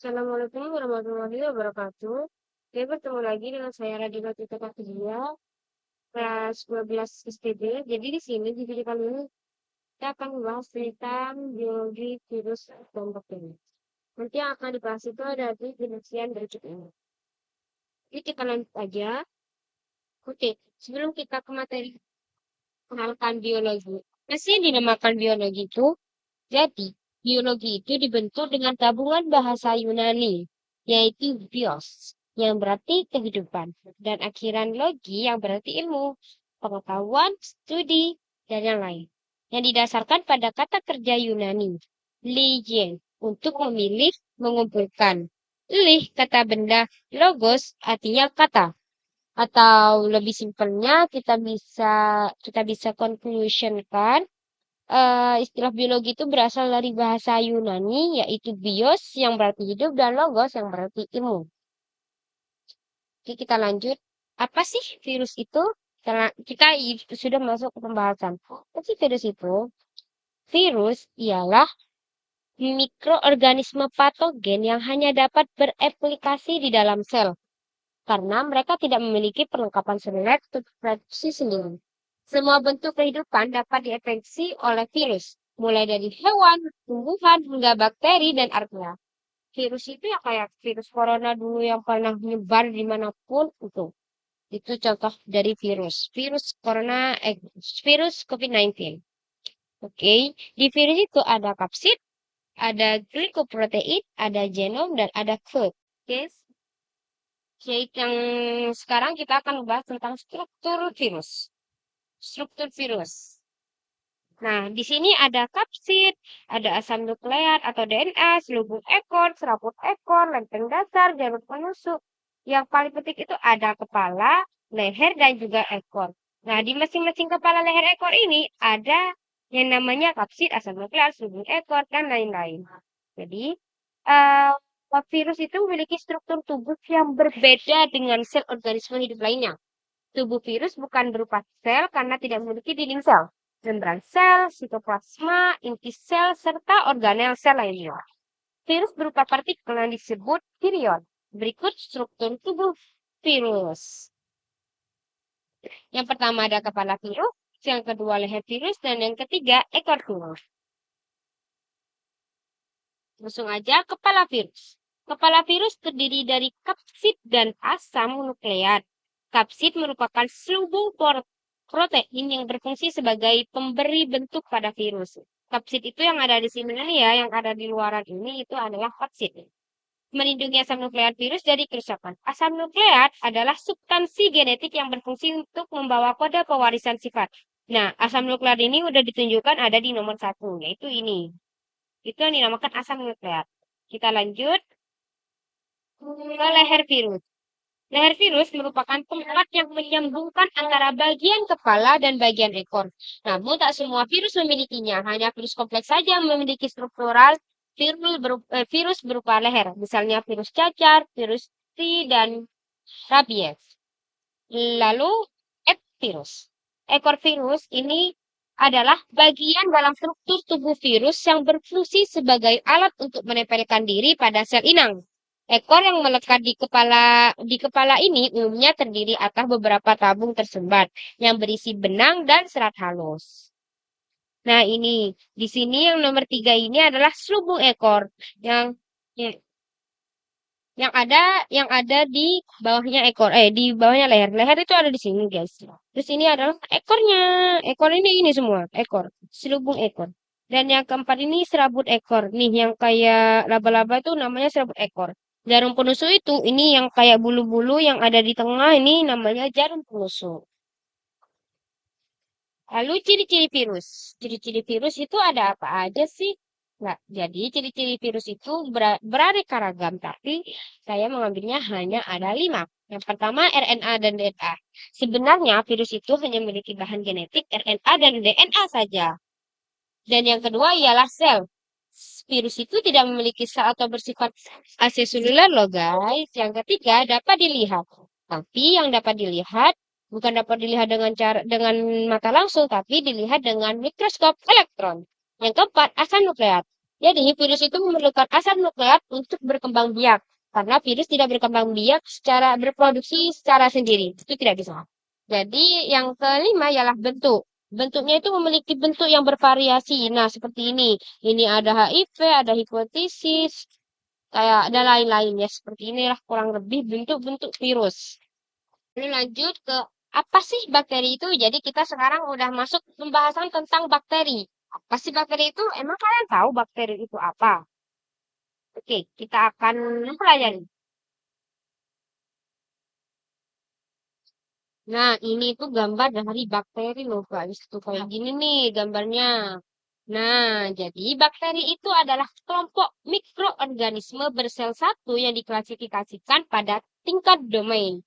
Assalamualaikum warahmatullahi wabarakatuh. Oke, bertemu lagi dengan saya Radina Tita Dia, kelas 12 STB. Jadi di sini di video kali ini kita akan membahas tentang biologi virus dan bakteri. Nanti yang akan dibahas itu ada di penelitian berikut ini. Jadi kita lanjut aja. Oke, sebelum kita ke materi kenalkan biologi. Masih dinamakan biologi itu. Jadi, biologi itu dibentuk dengan gabungan bahasa Yunani, yaitu bios, yang berarti kehidupan, dan akhiran logi yang berarti ilmu, pengetahuan, studi, dan yang lain. Yang didasarkan pada kata kerja Yunani, ligien, untuk memilih, mengumpulkan. Lih, kata benda, logos, artinya kata. Atau lebih simpelnya, kita bisa conclusionkan istilah biologi itu berasal dari bahasa Yunani, yaitu bios yang berarti hidup dan logos yang berarti ilmu. Oke, kita lanjut. Apa sih virus itu? Kita sudah masuk ke pembahasan. Apa sih virus itu? Virus ialah mikroorganisme patogen yang hanya dapat bereplikasi di dalam sel, karena mereka tidak memiliki perlengkapan seluler untuk produksi sendiri. Semua bentuk kehidupan dapat diinfeksi oleh virus, mulai dari hewan, tumbuhan, hingga bakteri dan archaea. Virus itu ya kayak virus corona dulu yang pernah menyebar dimanapun itu. Itu contoh dari virus. Virus COVID-19. Oke, di virus itu ada kapsid, ada glikoprotein, ada genom, dan ada code. Oke, yang sekarang kita akan membahas tentang struktur virus. Struktur virus. Nah, di sini ada kapsid, ada asam nukleat atau DNA, selubung ekor, serabut ekor, lempeng dasar, jalur penusuk. Yang paling penting itu ada kepala, leher, dan juga ekor. Nah, di masing-masing kepala leher ekor ini ada yang namanya kapsid, asam nukleat, selubung ekor, dan lain-lain. Jadi, eh, virus itu memiliki struktur tubuh yang berbeda dengan sel organisme hidup lainnya. Tubuh virus bukan berupa sel karena tidak memiliki dinding sel, membran sel, sitoplasma, inti sel, serta organel sel lainnya. Virus berupa partikel yang disebut virion. Berikut struktur tubuh virus. Yang pertama ada kepala virus, yang kedua leher virus, dan yang ketiga ekor virus. Langsung aja kepala virus. Kepala virus terdiri dari kapsid dan asam nukleat. Kapsid merupakan selubung protein yang berfungsi sebagai pemberi bentuk pada virus. Kapsid itu yang ada di sini ya, yang ada di luaran ini itu adalah kapsid. Melindungi asam nukleat virus dari kerusakan. Asam nukleat adalah substansi genetik yang berfungsi untuk membawa kode pewarisan sifat. Nah, asam nukleat ini udah ditunjukkan ada di nomor 1, yaitu ini. Itu yang dinamakan asam nukleat. Kita lanjut ke leher virus. Leher virus merupakan tempat yang menyambungkan antara bagian kepala dan bagian ekor. Namun tak semua virus memilikinya, hanya virus kompleks saja yang memiliki struktural virus berupa leher. Misalnya virus cacar, virus T, dan rabies. Lalu, virus. Ekor virus ini adalah bagian dalam struktur tubuh virus yang berfungsi sebagai alat untuk menempelkan diri pada sel inang. Ekor yang melekat di kepala ini umumnya terdiri atas beberapa tabung tersebar yang berisi benang dan serat halus. Nah, ini di sini yang nomor 3 ini adalah selubung ekor yang yang ada di bawahnya ekor, di bawahnya leher. Leher itu ada di sini, guys. Terus ini adalah ekornya. Ekor ini semua ekor, selubung ekor. Dan yang keempat ini serabut ekor. Nih, yang kayak laba-laba itu namanya serabut ekor. Jarum penusuk itu ini yang kayak bulu-bulu yang ada di tengah ini namanya jarum penusuk. Lalu ciri-ciri virus. Ciri-ciri virus itu ada apa aja sih? Nah, jadi ciri-ciri virus itu beraneka ragam, tapi saya mengambilnya hanya ada 5. Yang pertama RNA dan DNA. Sebenarnya virus itu hanya memiliki bahan genetik RNA dan DNA saja. Dan yang kedua ialah sel. Virus itu tidak memiliki sel atau bersifat aseseluler loh guys. Yang ketiga dapat dilihat. Tapi yang dapat dilihat bukan dapat dilihat dengan mata langsung, tapi dilihat dengan mikroskop elektron. Yang keempat asam nukleat. Jadi, virus itu memerlukan asam nukleat untuk berkembang biak. Karena virus tidak berkembang biak secara berproduksi secara sendiri. Itu tidak bisa. Jadi, yang kelima ialah bentuk. Bentuknya itu memiliki bentuk yang bervariasi. Nah, seperti ini. Ini ada HIV, ada hipotesis, kayak ada lain-lain ya. Seperti inilah kurang lebih bentuk-bentuk virus. Ini lanjut ke apa sih bakteri itu? Jadi kita sekarang udah masuk pembahasan tentang bakteri. Apa sih bakteri itu? Emang kalian tahu bakteri itu apa? Oke, kita akan mempelajari. Nah, ini tuh gambar dari bakteri loh guys. Tuh kayak gini nih gambarnya. Nah, jadi bakteri itu adalah kelompok mikroorganisme bersel satu yang diklasifikasikan pada tingkat domain.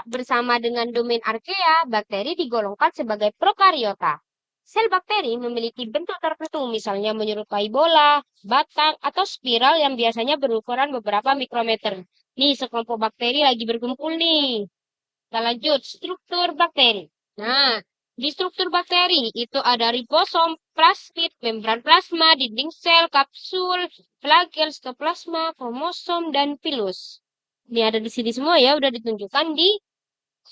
Bersama dengan domain archaea, bakteri digolongkan sebagai prokariota. Sel bakteri memiliki bentuk tertentu, misalnya menyerupai bola, batang, atau spiral yang biasanya berukuran beberapa mikrometer. Nih, sekelompok bakteri lagi berkumpul nih. Kita lanjut, struktur bakteri. Nah, di struktur bakteri itu ada ribosom, plasmid, membran plasma, dinding sel, kapsul, flagel, sitoplasma, kromosom, dan pilus. Ini ada di sini semua ya, udah ditunjukkan di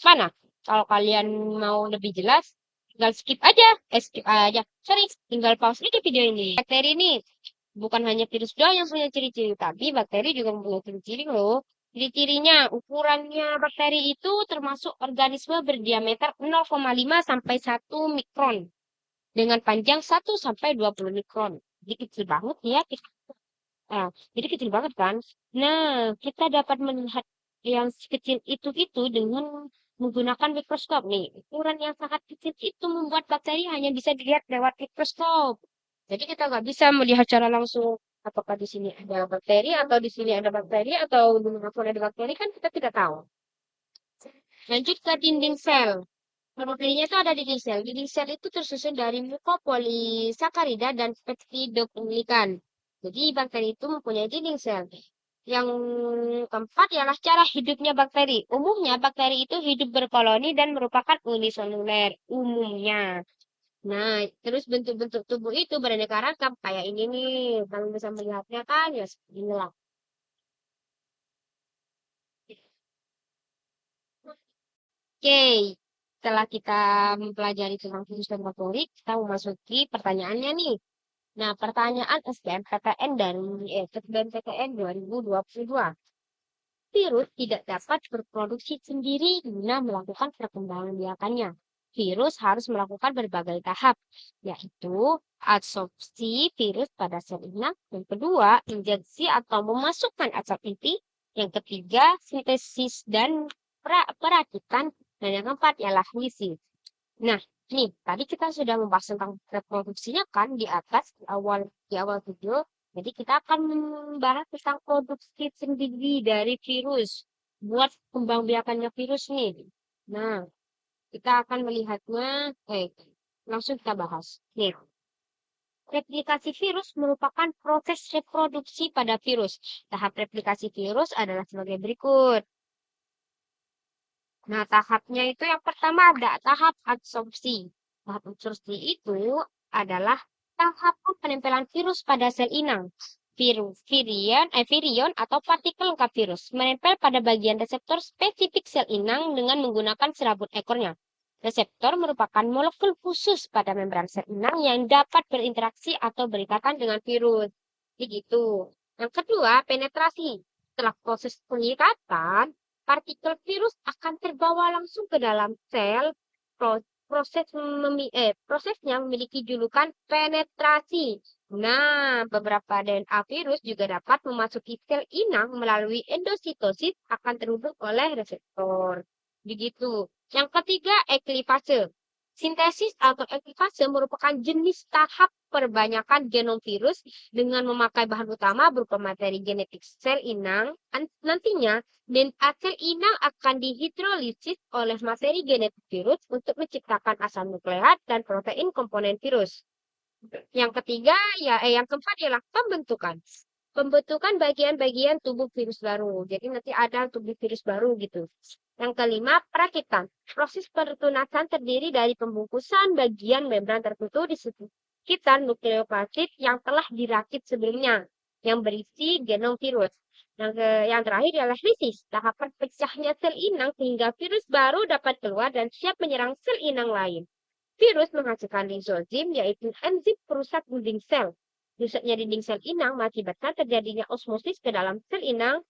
mana? Kalau kalian mau lebih jelas, tinggal skip aja. Skip aja. Sorry, tinggal pause aja video ini. Bakteri ini bukan hanya virus doang yang punya ciri-ciri, tapi bakteri juga mempunyai ciri-ciri loh. Ciri-cirinya, ukurannya bakteri itu termasuk organisme berdiameter 0,5 sampai 1 mikron dengan panjang 1 sampai 20 mikron. Jadi kecil banget ya. Nah, jadi kecil banget kan? Nah, kita dapat melihat yang sekecil itu dengan menggunakan mikroskop nih. Ukuran yang sangat kecil itu membuat bakteri hanya bisa dilihat lewat mikroskop. Jadi kita nggak bisa melihat secara langsung apakah di sini ada bakteri atau di sini ada bakteri atau di mana pun ada bakteri kan kita tidak tahu. Lanjut ke dinding sel. Proteinnya itu ada di dinding sel. Dinding sel itu tersusun dari mukopolisakarida dan peptidoglikan. Jadi bakteri itu mempunyai dinding sel. Yang keempat ialah cara hidupnya bakteri. Umumnya bakteri itu hidup berkoloni dan merupakan uniseluler umumnya. Nah, terus bentuk-bentuk tubuh itu beraneka ragam kayak ini nih. Kalian bisa melihatnya kan ya seperti inilah. Oke, setelah kita mempelajari tentang fungsi dan motorik, kita memasuki pertanyaannya nih. Nah, pertanyaan SBMPTN dari SBMPTN 2022. Virus tidak dapat berproduksi sendiri guna melakukan perkembangan biakannya. Virus harus melakukan berbagai tahap, yaitu adsorpsi virus pada sel inang, yang kedua, injeksi atau memasukkan asap inti, yang ketiga, sintesis dan perakitan, dan yang keempat ialah misi. Nah, nih, tadi kita sudah membahas tentang reproduksinya kan di awal video. Jadi kita akan membahas tentang produksi sendiri dari virus buat pembangbiakannya virus nih. Nah, kita akan melihatnya. Langsung kita bahas. Nih, replikasi virus merupakan proses reproduksi pada virus. Tahap replikasi virus adalah sebagai berikut. Nah, tahapnya itu yang pertama ada tahap adsorpsi. Tahap adsorpsi itu adalah tahapan penempelan virus pada sel inang. Virion atau partikel lengkap virus menempel pada bagian reseptor spesifik sel inang dengan menggunakan serabut ekornya. Reseptor merupakan molekul khusus pada membran sel inang yang dapat berinteraksi atau berikatan dengan virus. Begitu. Yang kedua, penetrasi. Setelah proses pengikatan, partikel virus akan terbawa langsung ke dalam sel. Prosesnya memiliki julukan penetrasi. Nah, beberapa DNA virus juga dapat memasuki sel inang melalui endositosis akan terhubung oleh reseptor. Begitu. Yang ketiga, eklipase. Sintesis atau eklipase merupakan jenis tahap perbanyakan genom virus dengan memakai bahan utama berupa materi genetik sel inang. Nantinya, DNA sel inang akan dihidrolisis oleh materi genetik virus untuk menciptakan asam nukleat dan protein komponen virus. Yang ketiga, yang keempat ialah pembentukan. Pembentukan bagian-bagian tubuh virus baru. Jadi nanti ada tubuh virus baru gitu. Yang kelima, perakitan. Proses perutunan terdiri dari pembungkusan bagian membran tertentu kita nukleoplasmid yang telah dirakit sebelumnya, yang berisi genom virus. Yang terakhir adalah lisis, tahapan pecahnya sel inang sehingga virus baru dapat keluar dan siap menyerang sel inang lain. Virus menghasilkan lizozim, yaitu enzim perusak dinding sel. Rusaknya dinding sel inang mengakibatkan terjadinya osmosis ke dalam sel inang.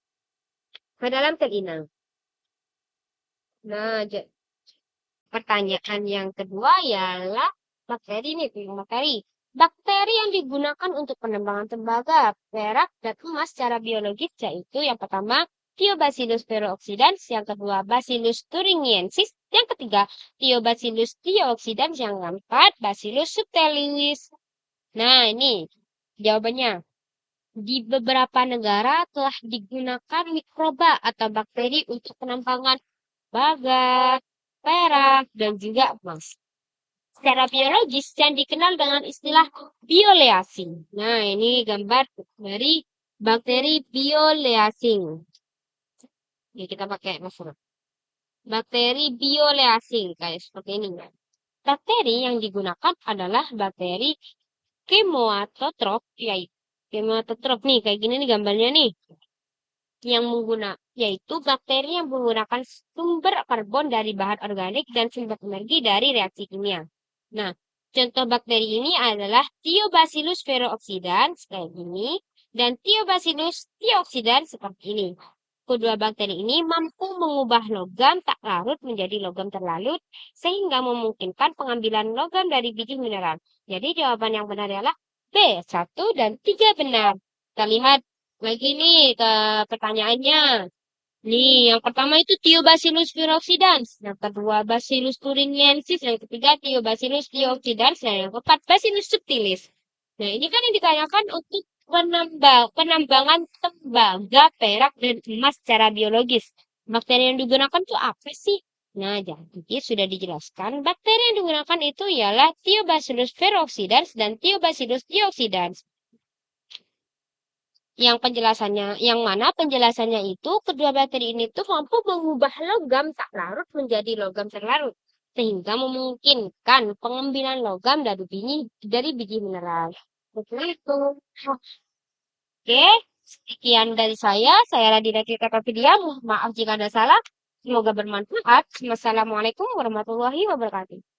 Nah, pertanyaan yang kedua ialah bakteri nih, bakteri. Bakteri yang digunakan untuk pengembangan tembaga, perak, dan emas secara biologis yaitu yang pertama Thiobacillus peroxidans, yang kedua Bacillus thuringiensis, yang ketiga Thiobacillus thiooxidans, yang keempat Bacillus subtilis. Nah, ini jawabannya. Di beberapa negara telah digunakan mikroba atau bakteri untuk penambangan tembaga, perak, dan juga emas. Secara biologis yang dikenal dengan istilah bioleasing. Nah, ini gambar dari bakteri bioleasing. Ini kita pakai masker. Bakteri bioleasing kayak seperti ini. Bakteri yang digunakan adalah bakteri kemoatotrop, kemoatotrop nih kayak gini nih gambarnya nih. Yaitu bakteri yang menggunakan sumber karbon dari bahan organik dan sumber energi dari reaksi kimia. Nah, contoh bakteri ini adalah Thiobacillus peroxidans kayak gini dan Thiobacillus thiooxidans seperti ini. Kedua bakteri ini mampu mengubah logam tak larut menjadi logam terlarut sehingga memungkinkan pengambilan logam dari biji mineral. Jadi jawaban yang benar adalah B, 1 dan 3 benar. Kita lihat lagi nih ke pertanyaannya. Nih, yang pertama itu Thiobacillus peroxidans, yang kedua Bacillus thuringiensis, yang ketiga Thiobacillus thiooxidans, dan yang keempat Bacillus subtilis. Nah, ini kan yang ditanyakan untuk penambangan tembaga, perak, dan emas secara biologis. Bakteri yang digunakan itu apa sih? Nah, jadi sudah dijelaskan, bakteri yang digunakan itu ialah Thiobacillus peroxidans dan Thiobacillus thiooxidans. Yang mana penjelasannya itu kedua bakteri ini tuh mampu mengubah logam tak larut menjadi logam terlarut sehingga memungkinkan pengambilan logam dari biji mineral. Begitu. Oke, sekian dari saya. Saya Radina Tirta Pravidia. Maaf jika ada salah. Semoga bermanfaat. Wassalamualaikum warahmatullahi wabarakatuh.